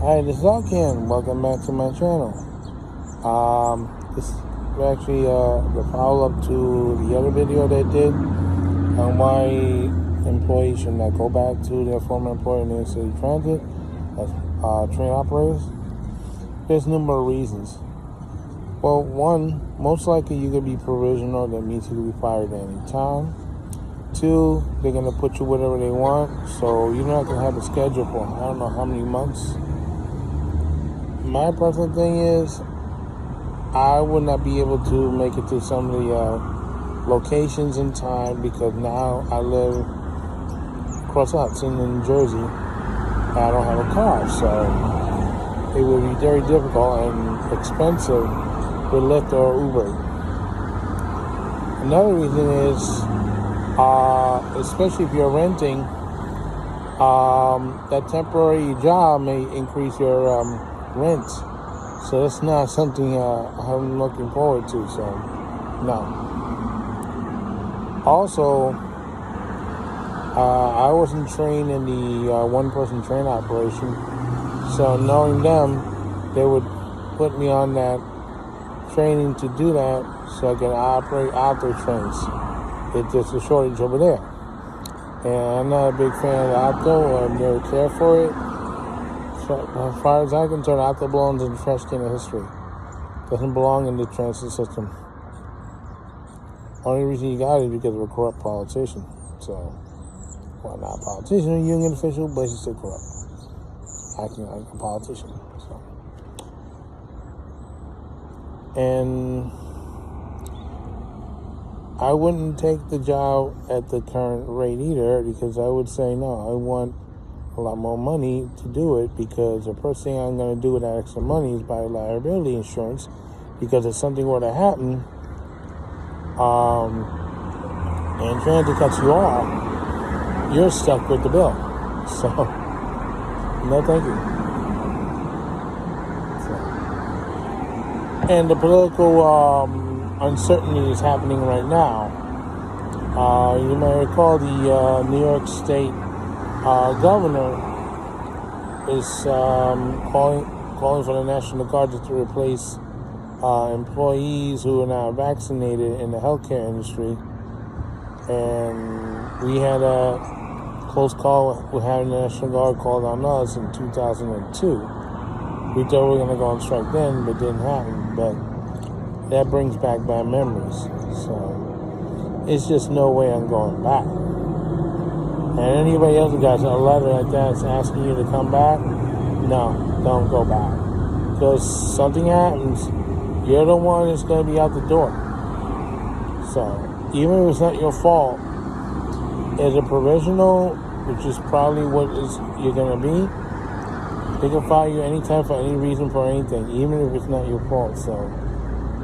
Hi, this is Alcan. Welcome back to my channel. This is actually the follow-up to the other video that I did on why employees should not go back to their former employer in New York City Transit as train operators. There's a number of reasons. Well, one, most likely you could be provisional. That means you could be fired at any time. Two, they're going to put you whatever they want, so you're not going to have a schedule for I don't know how many months. My personal thing is, I would not be able to make it to some of the locations in time because now I live across the Hudson in New Jersey. And I don't have a car, so it would be very difficult and expensive with Lyft or Uber. Another reason is, especially if you're renting, that temporary job may increase your rent. So that's not something I'm looking forward to, so no. Also, I wasn't trained in the one-person train operation, so knowing them, they would put me on that training to do that so I can operate out their trains. It's just a shortage over there. And I'm not a big fan of Opto. I never care for it. So as far as I'm concerned, Opto belongs in the trash can of history. Doesn't belong in the transit system. Only reason you got it is because of a corrupt politician. So, well, not a politician, a union official, but he's still corrupt. Acting like a politician. So. And I wouldn't take the job at the current rate either because I would say, no, I want a lot more money to do it because the first thing I'm going to do with that extra money is buy liability insurance because if something were to happen and transit cuts you off, you're stuck with the bill. So, no thank you. So. And the political uncertainty is happening right now. You may recall the New York State governor is calling for the National Guard to replace employees who are now vaccinated in the healthcare industry. And we had a close call with having the National Guard called on us in 2002. We thought we were going to go on strike then, but it didn't happen. But that brings back bad memories. So it's just no way I'm going back. And anybody else who got a letter like that is asking you to come back, no, don't go back. Because something happens, you're the one that's going to be out the door. So even if it's not your fault, as a provisional, which is probably what you're going to be, they can fire you anytime for any reason for anything, even if it's not your fault. So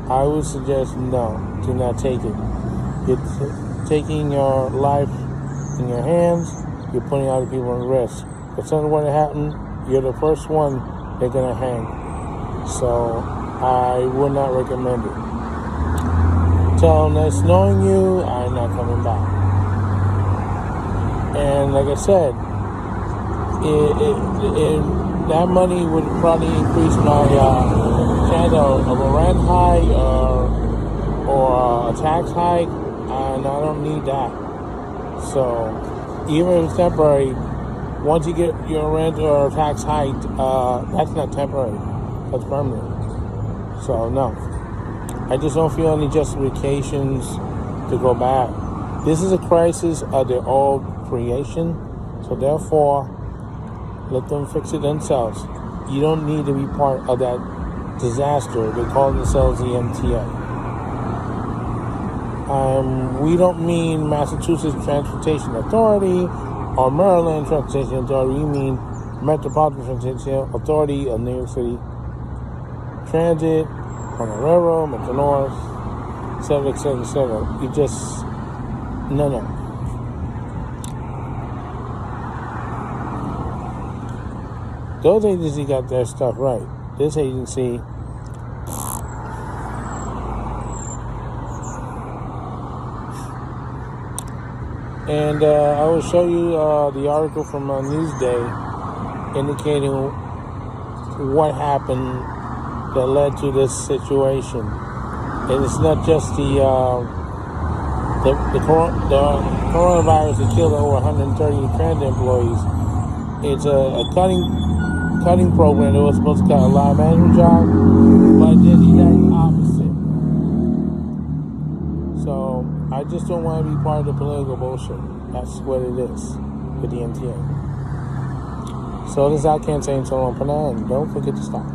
I would suggest no, do not take it. You're taking your life in your hands, you're putting other people at risk. If something were to happen, you're the first one they're going to hang. So I would not recommend it. Tell them that's knowing you, I'm not coming back. And like I said, that money would probably increase my chance of a rent hike or a tax hike, and I don't need that. So even if it's temporary, once you get your rent or tax hiked, that's not temporary, that's permanent. So no, I just don't feel any justifications to go back. This is a crisis of their own creation, so therefore let them fix it themselves. You don't need to be part of that disaster. They call themselves the MTA. We don't mean Massachusetts Transportation Authority or Maryland Transportation Authority. We mean Metropolitan Transportation Authority of New York City Transit, on the railroad, Metro North, etc., etc., etc. You just, no. Those agencies got their stuff right. This agency, and I will show you the article from Newsday indicating what happened that led to this situation. And it's not just the coronavirus that killed over 130 transit employees. It's a cutting program that was supposed to cut a line management job, but it did the exact opposite. So I just don't want to be part of the political bullshit. That's what it is with the MTA. So this is Al Kane saying so long for now, and don't forget to stop.